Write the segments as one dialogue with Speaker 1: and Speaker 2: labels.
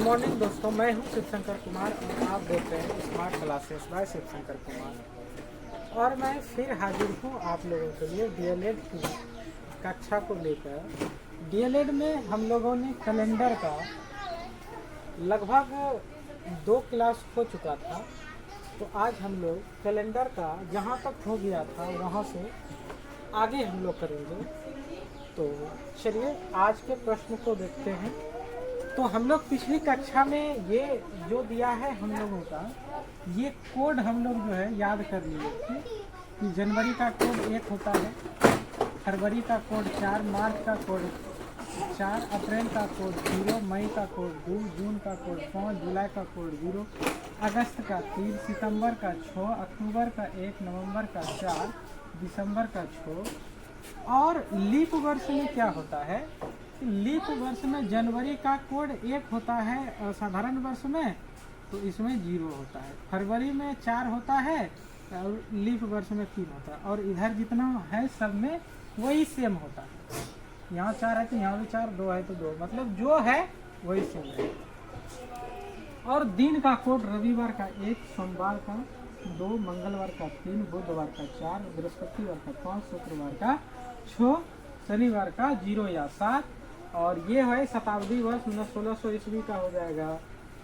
Speaker 1: Morning दोस्तों, मैं हूं शिव शंकर कुमार और आप देख रहे हैं smart classes by Shiv Shankar Kumar. और मैं फिर हाजिर हूं आप लोगों के लिए डीएलएड की कक्षा को लेकर। डीएलएड में हम लोगों ने कैलेंडर का लगभग 2 क्लास हो चुका था, तो आज हम लोग कैलेंडर का जहां तक हो गया था वहां से आगे हम लोग करेंगे। तो चलिए आज के प्रश्न को देखते हैं। तो हम लोग पिछली कक्षा में ये जो दिया है हम लोगों का, ये कोड हम लोग जो है याद कर लिए थे कि जनवरी का कोड 1 होता है, फरवरी का कोड 4, मार्च का कोड 4, अप्रैल का कोड 0, मई का कोड 2, जून का कोड 5, जुलाई का कोड 0, अगस्त का 3, सितंबर का 6, अक्टूबर का 1, नवंबर का 4, दिसंबर का 6। और लीप वर्ष में क्या होता है? लीप वर्ष में जनवरी का कोड 1 होता है साधारण वर्ष में, तो इसमें 0 होता है। फरवरी में 4 होता है और लीप वर्ष में 3 होता है। और इधर जितना है सब में वही सेम होता है। यहाँ 4 है तो यहाँ भी 4, 2 है तो 2, मतलब जो है वही सेम है। और दिन का कोड रविवार का 1, सोमवार का 2, मंगलवार का 3, बुधवार का 4, बृहस्पतिवार का 5, शुक्रवार का 6, शनिवार का 0 या 7। और ये है शताब्दी वर्ष 1600 ईस्वी का हो जाएगा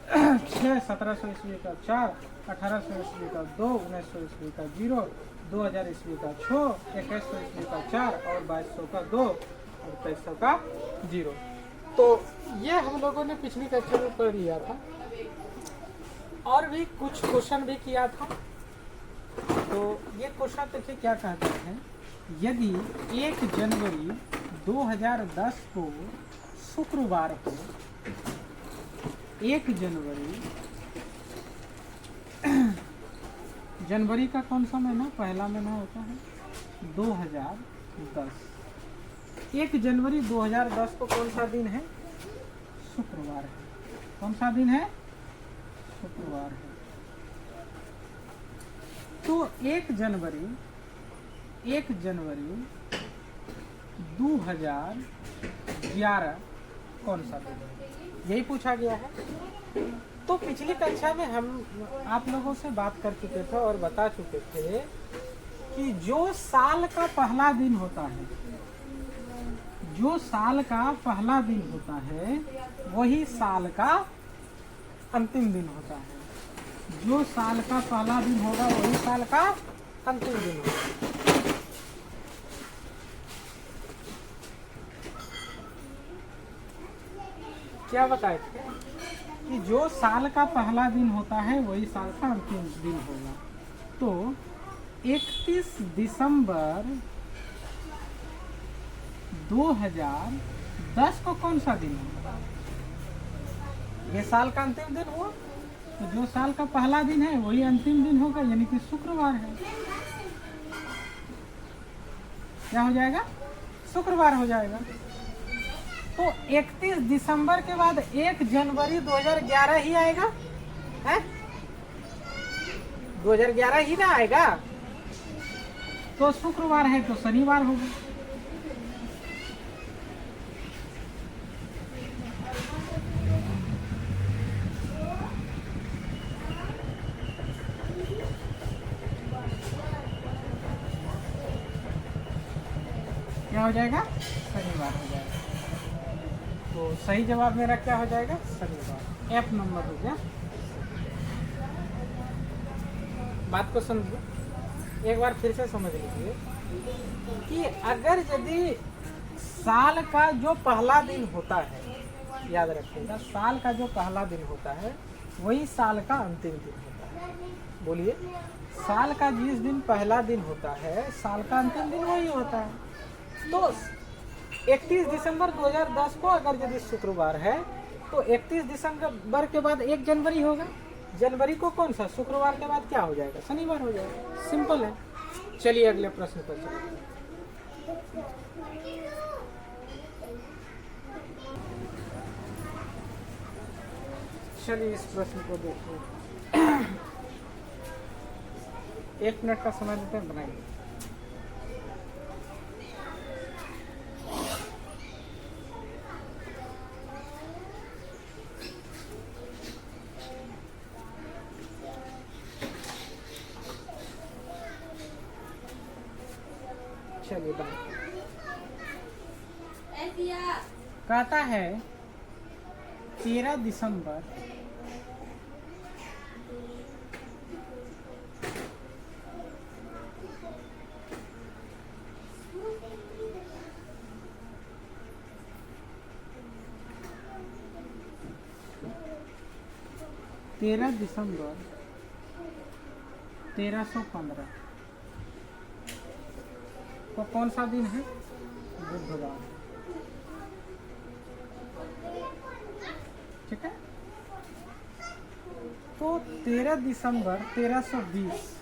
Speaker 1: 6, 1700 ईस्वी का 4, 1800 ईस्वी का 2, 1900 ईस्वी का 0, 2000 ईस्वी का 6, 2100 ईस्वी का 4 और 2200 का 2 और 2300 का 0। तो ये हम लोगों ने पिछली कक्षा में पढ़ लिया था और भी कुछ क्वेश्चन भी किया था। तो ये क्वेश्चन देखिए क्या कहते हैं। यदि 1 जनवरी 2010 को शुक्रवार को 1 जनवरी का कौन सा महीना पहला महीना होता है? 2010। 1 जनवरी 2010 को कौन सा दिन है? शुक्रवार है। कौन सा दिन है? शुक्रवार है। तो 1 जनवरी 2011 कौन सा दिन है? यही पूछा गया है। तो पिछली कक्षा में हम आप लोगों से बात कर चुके थे और बता चुके थे कि जो साल का पहला दिन होता है, जो साल का पहला दिन होता है वही साल का अंतिम दिन होता है। जो साल का पहला दिन होगा वही साल का अंतिम दिन होगा। क्या बताए थे कि जो साल का पहला दिन होता है वही साल का अंतिम दिन होगा। तो 31 दिसंबर 2010 को कौन सा दिन होगा? ये साल का अंतिम दिन हुआ, तो जो साल का पहला दिन है वही अंतिम दिन होगा, यानी कि शुक्रवार है। क्या हो जाएगा? शुक्रवार हो जाएगा। तो 31 दिसंबर के बाद 1 जनवरी 2011 ही आएगा है? 2011 ही ना आएगा। तो शुक्रवार है तो शनिवार होगा। क्या हो जाएगा? शनिवार हो जाएगा। तो सही जवाब मेरा क्या हो जाएगा? शनिवार। F नंबर हो गया। बात को समझिए, एक बार फिर से समझ लीजिए कि अगर यदि साल का जो पहला दिन होता है, याद रखिएगा, साल का जो पहला दिन होता है वही साल का अंतिम दिन होता है। बोलिए, साल का जिस दिन पहला दिन होता है साल का अंतिम दिन वही होता है। तो 31 दिसंबर 2010 को अगर यदि शुक्रवार है तो 31 दिसंबर के बाद 1 जनवरी होगा। जनवरी को कौन सा? शुक्रवार के बाद क्या हो जाएगा? शनिवार हो जाएगा। सिंपल है। चलिए अगले प्रश्न पर चलिए। चलिए इस प्रश्न को देखिए। 1 मिनट का समय देते हैं, बनाइए। चलिए बात कहता है 13 दिसंबर 1315 तो कौन सा दिन है? बुधवार। ठीक है, तो 13 दिसंबर 1320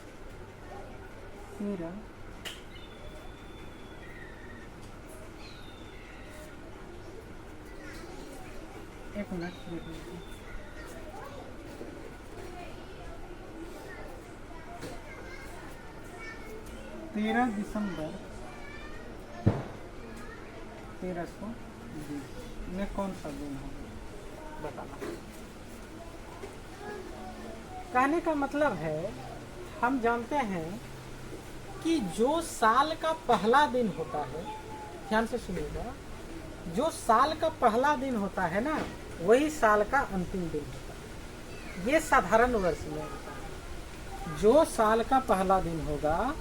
Speaker 1: एक मिनट देख लीजिए। 13 दिसंबर 1320 में कौन सा दिन होगा बताना। कहने का मतलब है, हम जानते हैं कि जो साल का पहला दिन होता है, ध्यान से सुनिएगा, जो साल का पहला दिन होता है ना, वही साल का अंतिम दिन होता है। ये साधारण वर्ष में होता है। जो साल का पहला दिन होगा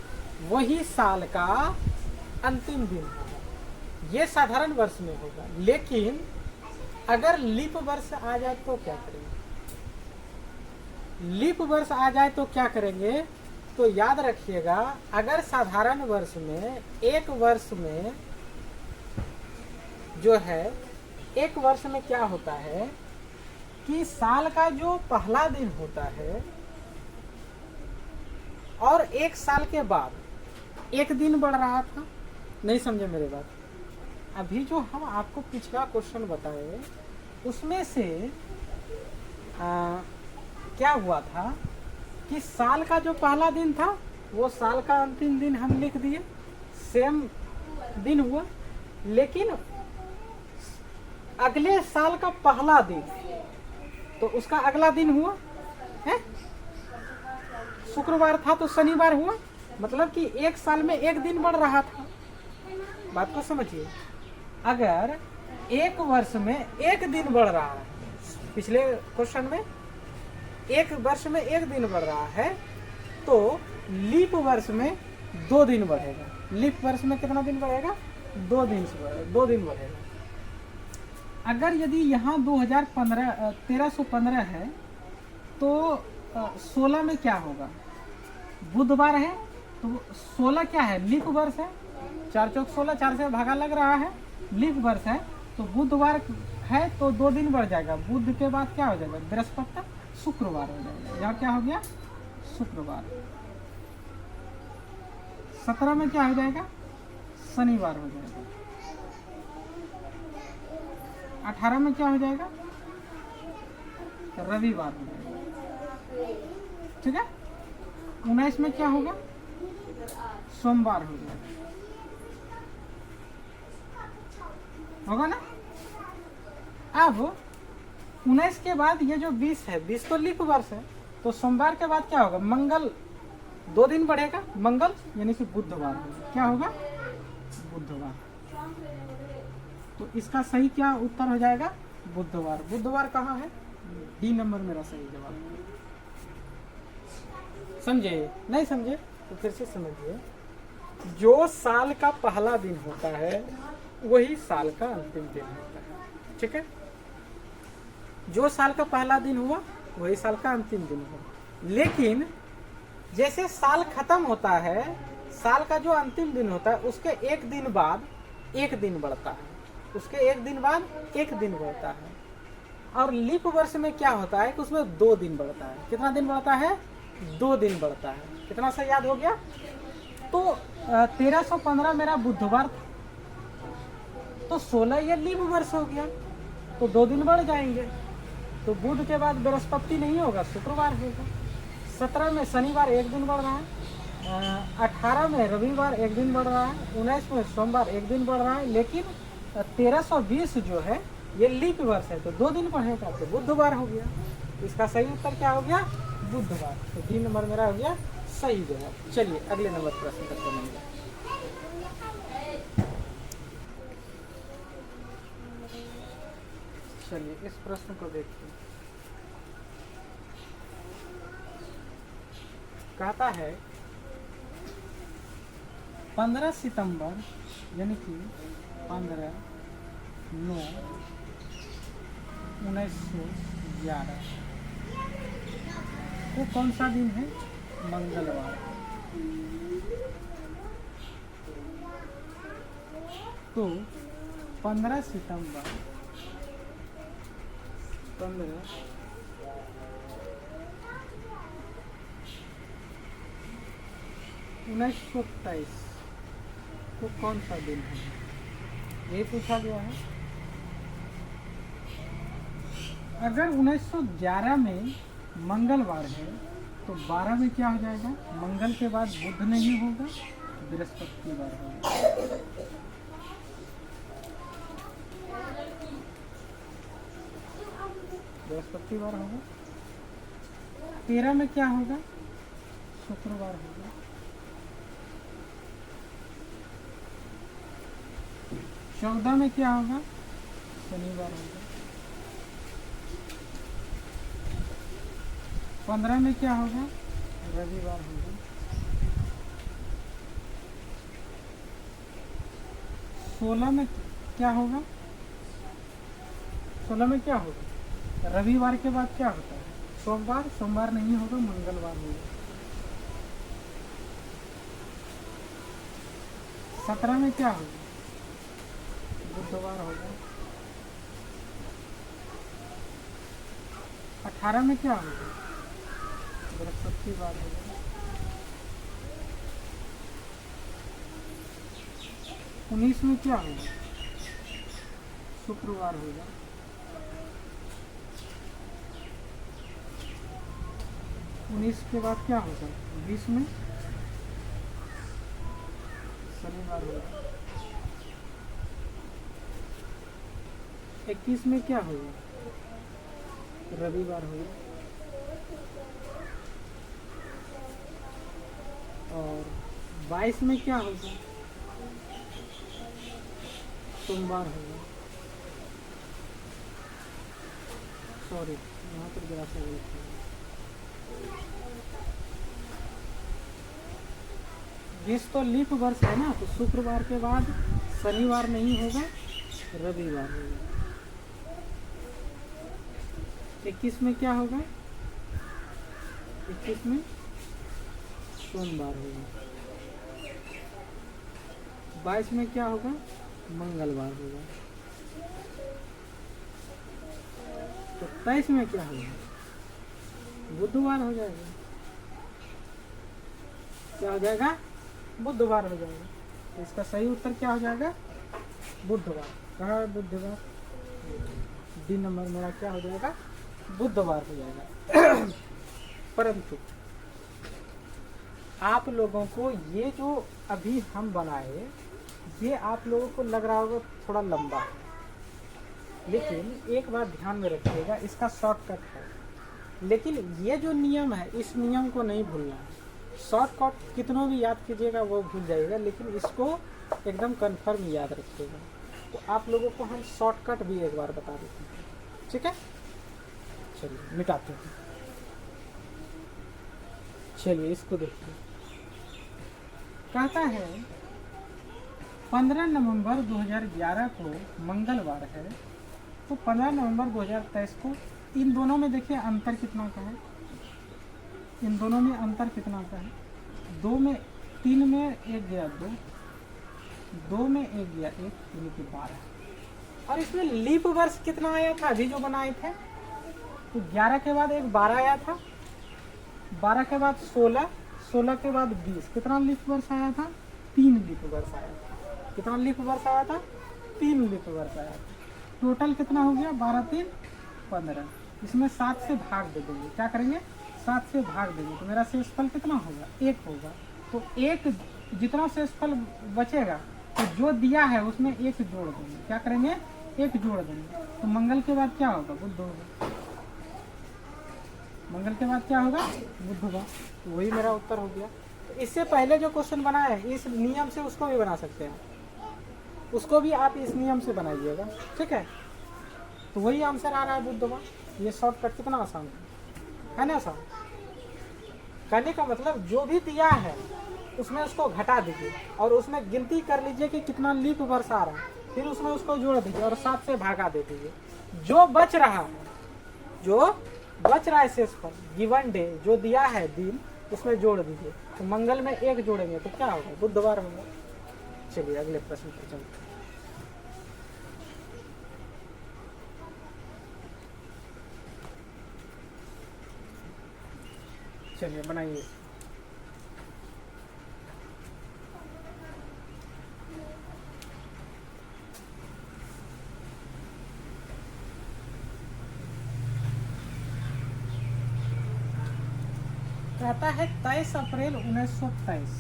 Speaker 1: वही साल का अंतिम दिन होगा। ये साधारण वर्ष में होगा। लेकिन अगर लीप वर्ष आ जाए तो क्या करेंगे? लीप वर्ष आ जाए तो क्या करेंगे? तो याद रखिएगा, अगर साधारण वर्ष में एक वर्ष में जो है, एक वर्ष में क्या होता है कि साल का जो पहला दिन होता है और एक साल के बाद एक दिन बढ़ रहा था। नहीं समझे मेरे बात? अभी जो हम आपको पिछला क्वेश्चन बताए उसमें से क्या हुआ था कि साल का जो पहला दिन था वो साल का अंतिम दिन हम लिख दिए, सेम दिन हुआ। लेकिन अगले साल का पहला दिन तो उसका अगला दिन हुआ है, शुक्रवार था तो शनिवार हुआ। मतलब कि एक साल में एक दिन बढ़ रहा था। बात को समझिए, अगर एक वर्ष में एक दिन बढ़ रहा है, पिछले क्वेश्चन में एक वर्ष में एक दिन बढ़ रहा है, तो लीप वर्ष में 2 दिन बढ़ेगा। लीप वर्ष में कितना दिन बढ़ेगा? 2 दिन बढ़ेगा। अगर यदि यहाँ 1315 है तो 16 में क्या होगा? बुधवार है तो 16 क्या है? लीप वर्ष है। 4 चौक 16, 4 से भागा लग रहा है, लीप वर्ष है। तो बुधवार है तो 2 दिन बढ़ जाएगा। बुध के बाद क्या हो जाएगा? बृहस्पति, शुक्रवार हो जाएगा। यहाँ क्या हो गया? शुक्रवार। 17 में क्या हो जाएगा? शनिवार हो जाएगा। 18 में क्या हो जाएगा? रविवार हो जाएगा। ठीक है। 19 में क्या होगा? सोमवार हो जाएगा। होगा ना? अब 19 के बाद ये जो 20 है, 20 तो लीप वर्ष है, तो सोमवार के बाद क्या होगा? मंगल, 2 दिन बढ़ेगा। मंगल यानी कि बुधवार होगा। क्या होगा? बुधवार। तो इसका सही क्या उत्तर हो जाएगा? बुधवार। बुधवार कहाँ है? डी नंबर मेरा सही जवाब है। समझे? नहीं समझे तो फिर से समझिए। जो साल का पहला दिन होता है वही साल का अंतिम दिन होता है। ठीक है। जो साल का पहला दिन हुआ वही साल का अंतिम दिन हुआ। लेकिन जैसे साल खत्म होता है, साल का जो अंतिम दिन होता है उसके एक दिन बाद एक दिन बढ़ता है, उसके एक दिन बाद एक दिन बढ़ता है। और लीप वर्ष में क्या होता है कि उसमें 2 दिन बढ़ता है। कितना दिन बढ़ता है? 2 दिन बढ़ता है। कितना सा याद हो गया? तो 1315 मेरा बुधवार था, तो 16 ये लीप वर्ष हो गया, तो 2 दिन बढ़ जाएंगे। तो बुध के बाद बृहस्पति नहीं होगा, शुक्रवार होगा। 17 में शनिवार एक दिन बढ़ रहा है। 18 में रविवार एक दिन बढ़ रहा है। 19 में सोमवार एक दिन बढ़ रहा है। लेकिन 1320 जो है ये लीप वर्ष है, तो 2 दिन बढ़ेगा, तो बुधवार हो गया। इसका सही उत्तर क्या हो गया? बुधवार। तो 3 नंबर मेरा हो गया सही जवाब। चलिए अगले नंबर प्रश्न करते हैं। चलिए इस प्रश्न को देखिए। कहता है 15 सितंबर यानी कि 15/9/1911 वो कौन सा दिन है? मंगलवार। तो 15 सितंबर 1923 को कौन सा दिन है? ये पूछा गया है। अगर 1911 में मंगलवार है तो 12 में क्या हो जाएगा? मंगल के बाद बुध नहीं होगा, बृहस्पतिवार होगा। बृहस्पतिवार होगा। 13 में क्या होगा? शुक्रवार होगा। 14 में क्या होगा? शनिवार होगा। 15 में क्या होगा? रविवार होगा। 16 में क्या होगा? 16 में क्या होगा? रविवार के बाद क्या होता है? सोमवार। सोमवार नहीं होगा, मंगलवार होगा। 17 में क्या होगा? बुधवार होगा। 18 में क्या होगा? बृहस्पतिवार होगा। 19 में क्या होगा? शुक्रवार होगा। 19 के बाद क्या होगा? 20 में शनिवार होगा। 21 में क्या होगा? रविवार होगा। और 22 में क्या होगा? सोमवार होगा। सॉरी, यहाँ पर जरा सा गलत है। 20 तो लीप वर्ष है ना, तो शुक्रवार के बाद शनिवार नहीं होगा, रविवार होगा। 21 में क्या होगा? 21 में सोमवार होगा। 22 में क्या होगा? मंगलवार होगा। तो 23 में क्या होगा? बुधवार हो जाएगा। क्या हो जाएगा? बुधवार हो जाएगा। तो इसका सही उत्तर क्या हो जाएगा? बुधवार। कहाँ है बुधवार? डी नंबर मेरा क्या हो जाएगा? बुधवार हो जाएगा। परंतु आप लोगों को ये जो अभी हम बनाए, ये आप लोगों को लग रहा होगा थोड़ा लंबा है, लेकिन एक बात ध्यान में रखिएगा, इसका शॉर्टकट है। लेकिन ये जो नियम है, इस नियम को नहीं भूलना है। शॉर्टकट कितनों भी याद कीजिएगा वो भूल जाइएगा, लेकिन इसको एकदम कंफर्म याद रखिएगा। तो आप लोगों को हम शॉर्टकट भी एक बार बता देते हैं, ठीक है? चलिए मिटाते हैं। चलिए इसको देखिए। कहता है 15 नवंबर 2011 को मंगलवार है, तो 15 नवंबर 2023 को इन दोनों में देखिए अंतर कितना का है? इन दोनों में अंतर कितना का है? 2 में 3 में 1 गया 2, 2 में 1 गया 1, यानी कि 12। और इसमें लीप वर्ष कितना आया था अभी जो बनाए थे? तो 11 के बाद एक 12 आया था, 12 के बाद 16, 16 के बाद 20। कितना लीप वर्ष आया था? 3 लीप वर्ष आया था। कितना लीप वर्ष आया था? 3 लीप वर्ष आया था। टोटल कितना हो गया? 12 3 15। इसमें 7 से भाग दे देंगे। क्या करेंगे? 7 से भाग देंगे तो मेरा शेषफल कितना होगा? 1 होगा। तो 1 जितना शेषफल बचेगा तो जो दिया है उसमें 1 जोड़ देंगे। क्या करेंगे? 1 जोड़ देंगे। तो मंगल के बाद क्या होगा? बुध होगा। मंगल के बाद क्या होगा? बुध होगा। तो वही मेरा उत्तर हो गया। तो इससे पहले जो क्वेश्चन बनाया है, इस नियम से उसको भी बना सकते हैं। उसको भी आप इस नियम से बनाइएगा, ठीक है? तो वही आंसर आ रहा है बुधवार। ये शॉर्टकट कितना आसान है ना आसान। कहने का मतलब जो भी दिया है उसमें उसको घटा दीजिए और उसमें गिनती कर लीजिए कि कितना लीप वर्ष आ रहा है, फिर उसमें उसको जोड़ दीजिए और 7 से भागा दे दीजिए। जो बच रहा है शेषफल गिवन डे जो दिया है दिन, उसमें जोड़ दीजिए। तो मंगल में 1 जोड़ेंगे तो क्या होगा, बुधवार होगा। चलिए अगले प्रश्न पर चलते हैं। चलिए बनाइए। कहता है 23 अप्रैल 1923।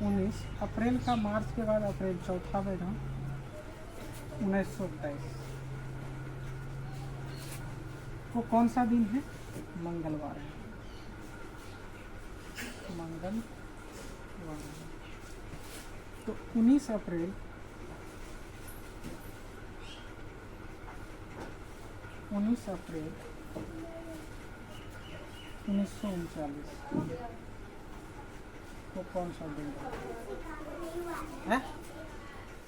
Speaker 1: 19 अप्रैल का मार्च के बाद अप्रैल चौथा महीना 1923 को कौन सा दिन है, मंगलवार है। मंगलवार। तो 19 अप्रैल 1939 को कौन सा दिन है?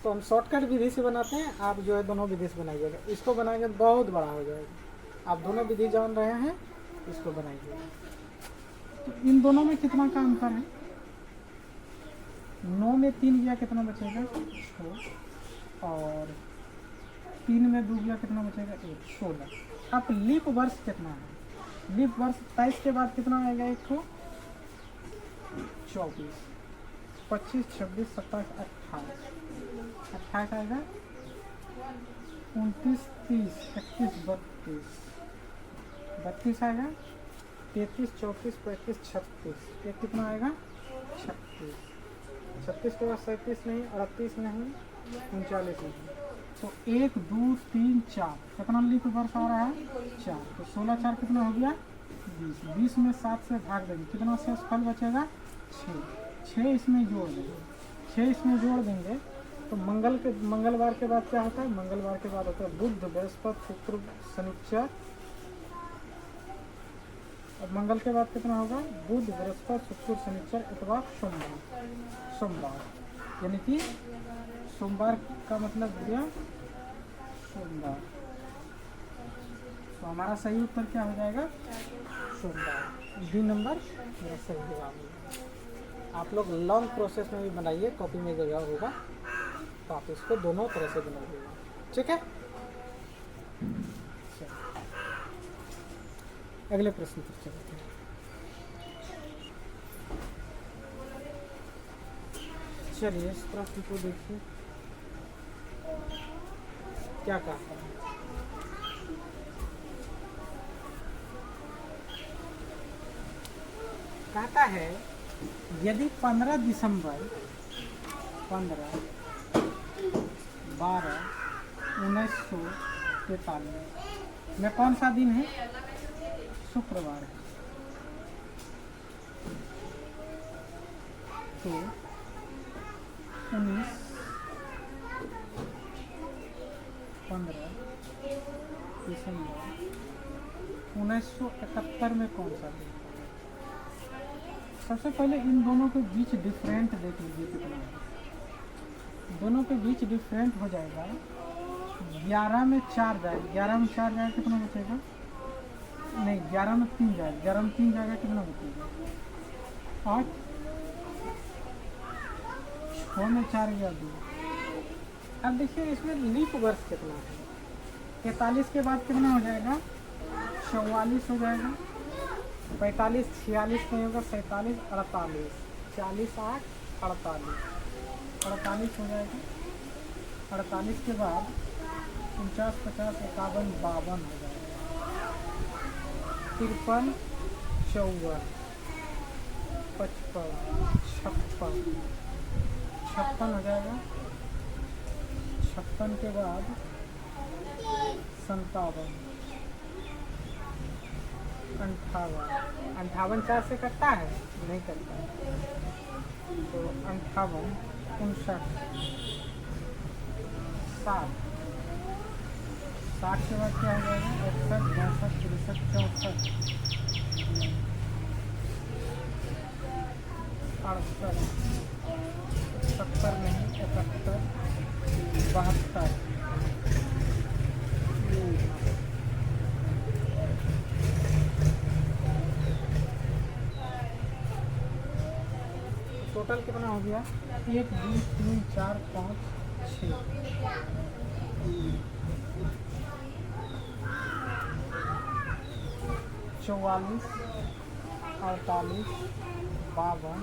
Speaker 1: तो हम शॉर्टकट विधि से बनाते हैं, आप जो है दोनों विधि से बनाइएगा। इसको बनाएंगे बहुत बड़ा हो जाएगा। आप दोनों विधि जान रहे हैं, इसको बनाइएगा। तो इन दोनों में कितना का अंतर है? 9 में 3 गया कितना बचेगा, 6, और 3 में 2 गया कितना बचेगा, 1, 16। अब लीप वर्ष कितना है? लीप वर्ष 23 के बाद कितना आएगा, 1 को 24, 25, 26, 27, 28 आएगा, 29, 30, 31, 32 आएगा, 33, 34, 35, 36। ये कितना आएगा, 36। 36 के बाद 37 नहीं, 38 नहीं, 39 नहीं। तो 1, 2, 3, 4 कितना लीप वर्ष आ रहा है, 4। तो 16, 4 कितना हो गया, 20। 20 में 7 से भाग देंगे, कितना शेषफल बचेगा, 6। 6 इसमें जोड़ देंगे, 6 इसमें जोड़ देंगे। तो मंगलवार के बाद क्या होता है, मंगलवार के बाद होता है बुध, बृहस्पति, शुक्र, शनिचर। अब मंगल के बाद कितना होगा, बुध, बृहस्पति, शुक्र, शनिचर, इतवार, सोमवार। यानी कि सोमवार का मतलब हो गया सोमवार। तो हमारा सही उत्तर क्या हो जाएगा, सोमवार। डी नंबर मेरा सही जवाब है। आप लोग लॉन्ग प्रोसेस में भी बनाइए, कॉपी में जगह होगा, तो आप इसको दोनों तरह से बनाइएगा, ठीक है। अगले प्रश्न पर चलते हैं। चलिए इस प्रश्न को देखिए क्या कहा है। कहता है यदि 15 दिसंबर 12/1943 में कौन सा दिन है, शुक्रवार है। तो 15 दिसंबर 1971 में कौन सा दिन? सबसे पहले इन दोनों के बीच डिफरेंट देख लीजिए कितना है। दोनों के बीच डिफरेंट हो जाएगा, 11 में 4 जाएगा, 11 में 4 जाएगा कितना बचेगा, नहीं 11 में 3 जाएगा, 11 में 3 जाएगा कितना बचेगा, 8, 6 में 4 गया 2। अब देखिए इसमें लीप वर्ष कितना है, 43 के बाद कितना हो जाएगा, 44 हो जाएगा, 45, 46 नहीं होगा, 47, 48, 40, 8, 48, 48 हो जाएगा। 48 के बाद 49, 50, 51, 52 हो जाएगा, 53, 54, 55, 56 हो जाएगा। 56 के बाद 57, 58 4 से कटता है, नहीं कटता है। तो 58, 59, 60, 60 के बाद क्या हो जाएगा? 61, 62, 63, 64, 68, 70 नहीं, 71, 72। टोटल कितना हो गया? 1 2 3 4 5 6, 44, 48, 52,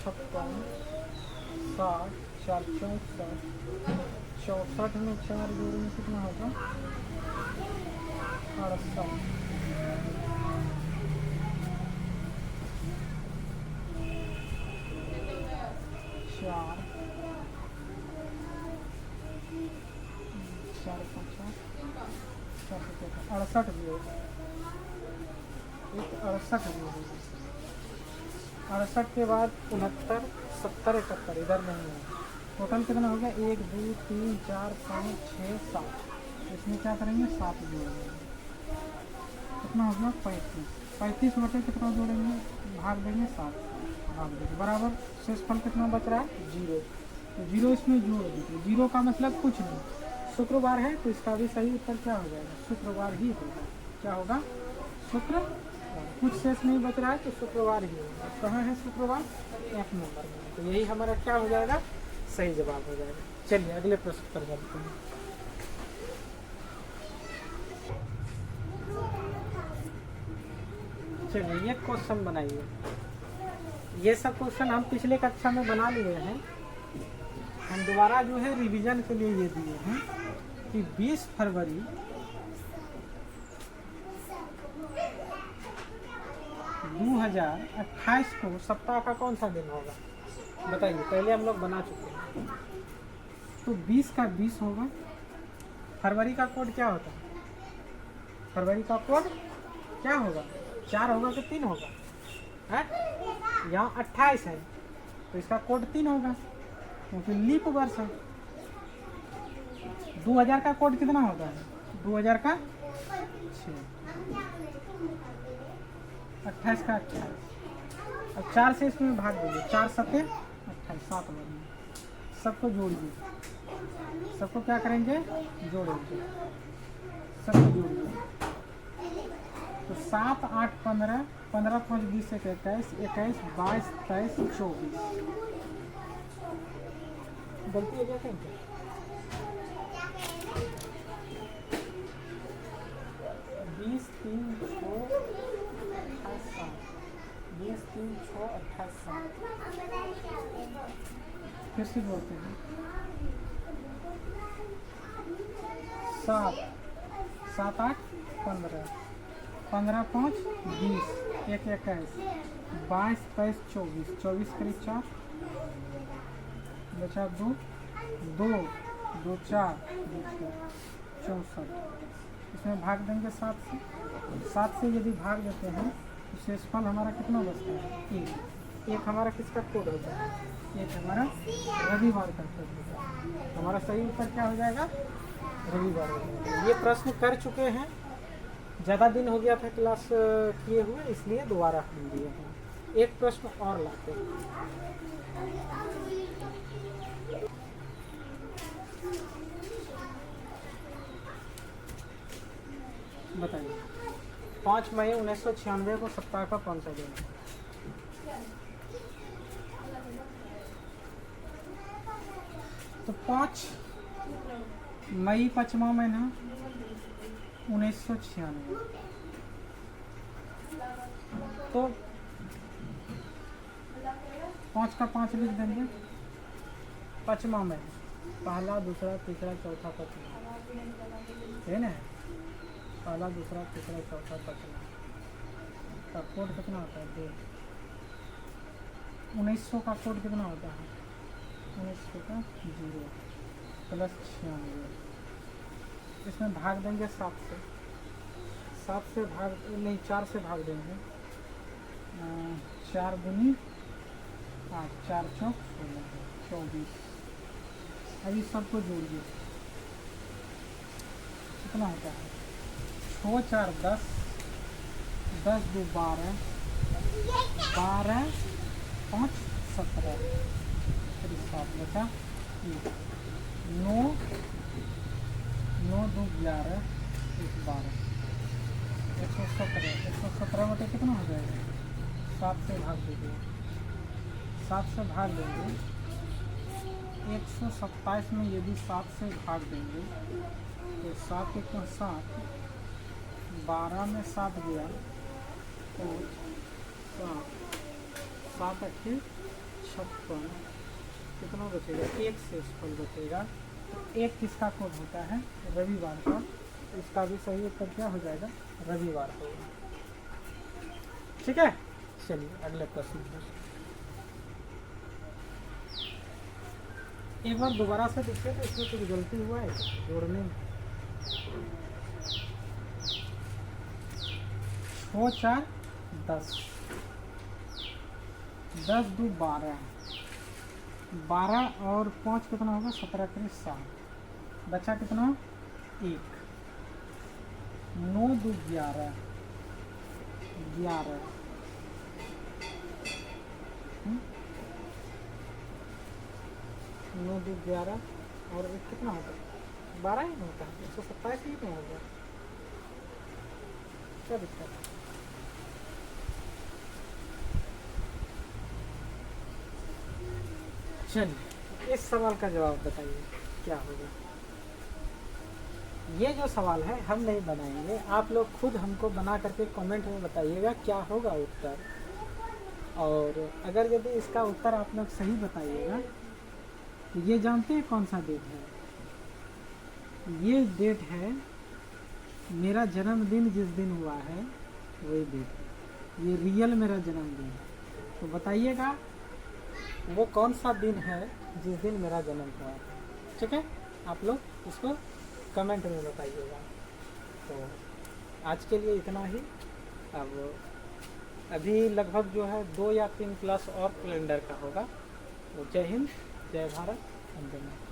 Speaker 1: 56, 60, 4 64, 64 में 4 जोड़ेंगे कितना होगा? 68, 4, 4 50, 68 भी होगा। 68 भी होगा। 68 के बाद 69, 70, 71 इधर नहीं है। टोटल कितना हो गया? 1 2 3 4 5 6 7। इसमें क्या करेंगे? 7 जोड़ेंगे। कितना हो गया? 35। 35 बटे कितना जोड़ेंगे? भाग देंगे 7, भाग देंगे बराबर। शेषफल कितना बच रहा है? 0। तो 0 इसमें जोड़ दीजिए। 0 का मतलब कुछ नहीं। शुक्रवार है तो इसका भी सही उत्तर क्या हो जाएगा? शुक्रवार ही होगा। क्या होगा? शुक्रवार। कुछ शेष नहीं बच रहा है तो शुक्रवार ही होगा। कहाँ है शुक्रवार? F नंबर में। तो यही हमारा क्या हो जाएगा? सही जवाब हो जाएगा। चलिए अगले प्रश्न पर चलते हैं। चलिए ये क्वेश्चन बनाइए। ये सब क्वेश्चन हम पिछले कक्षा में बना लिए हैं। हम दोबारा जो है रिवीजन के लिए ये दिए हैं कि 20 फरवरी 2028 को सप्ताह का कौन सा दिन होगा? बताइए। पहले हम लोग बना चुके हैं। तो 20 का 20 होगा। फरवरी का कोड क्या होता है? फरवरी का कोड क्या होगा? 4 होगा कि 3 होगा? है यहाँ 28 है तो इसका कोड 3 होगा क्योंकि लीप वर्ष है। 2000 का कोड कितना होता है? 2000 का 6, 28 का 28। अब 4 से इसमें भाग दीजिए। 4 सत्ते 28, 7 बनेंगे। सबको जोड़िए। सबको क्या करेंगे? जोड़ेंगे। सबको जोड़िए। तो 7 8 15, 15 5 20 21, 21 22 23 24। गलती हो जाती है क्या? 20 3 6 28 7, 20 3 6 28 7। फिर से बोलते हैं। 7 7 8 15, 15 5 20, 1 21, 22 23 24, 24 करीब 4 बचा 2 2 2 4 2 64। इसमें भाग देंगे 7 से। 7 से यदि भाग देते हैं तो शेषफल हमारा कितना बचता है? 1। 1 हमारा किसका कोड होता है? 1 हमारा रविवार का कोड होता है। हमारा सही उत्तर क्या हो जाएगा? रविवार। ये प्रश्न कर चुके हैं। ज़्यादा दिन हो गया था क्लास किए हुए, इसलिए दोबारा हम दिए हैं। एक प्रश्न और लाते हैं। बताइए 5 मई 1996 को सप्ताह का कौन सा दिन है? तो 5 मई 5वां महीना 1996। तो 5 का 5 लिख देंगे। 5वां महीना, पहला दूसरा तीसरा चौथा पाँचवा है ना? पहला दूसरा तीसरा चौथा पाँचवा का कोड कितना होता है? 2। 1900 का कोड कितना होता है? 1900 का 0 प्लस 96। इसमें भाग देंगे 7 से। 7 से भाग नहीं, 4 से भाग देंगे। 4 दूनी 8, 4 चौक 16, 24। अभी सबको जोड़िए। कितना होता है? 6 4 10, 10 2 12, 12 5 17, फिर 7 बचा 9, 9 2 11, 1 12, 117, 117 बटे कितना हो जाएगा? 7 से भाग दीजिए, 7 से भाग देंगे 127 में यदि 7 से भाग देंगे तो 7 1 7, 12 में 7 गया तो 7 8 56, कितना बचेगा? 1 से फल बचेगा। तो 1 किसका कोड होता है? रविवार का। इसका भी सही उत्तर क्या हो जाएगा? रविवार होगा। ठीक है, चलिए अगले प्रश्न पर। एक बार दोबारा से देखिए तो इसमें कुछ गलती हुआ है जोड़ने में। 6 4 10, 10 2 12, 12 और 5 कितना होगा? 17 करीब 7, बचा कितना? 1, 9 2 11, 11, 9 2 11 और 1 कितना होता है? 12 ही होता है। 127 ही नहीं होगा, क्या दिक्कत है? चलिए इस सवाल का जवाब बताइए क्या होगा। ये जो सवाल है हम नहीं बनाएंगे, आप लोग खुद हमको बना करके कमेंट में बताइएगा क्या होगा उत्तर। और अगर यदि इसका उत्तर आप लोग सही बताइएगा तो ये जानते हैं कौन सा डेट है? ये डेट है मेरा जन्मदिन जिस दिन हुआ है वही डेट है, ये रियल मेरा जन्मदिन है। तो बताइएगा वो कौन सा दिन है जिस दिन मेरा जन्म हुआ है। ठीक है, आप लोग इसको कमेंट में बताइएगा। तो आज के लिए इतना ही। अब अभी लगभग जो है 2 या 3 क्लास और कैलेंडर का होगा। तो जय हिंद, जय भारत, वंदे मातरम।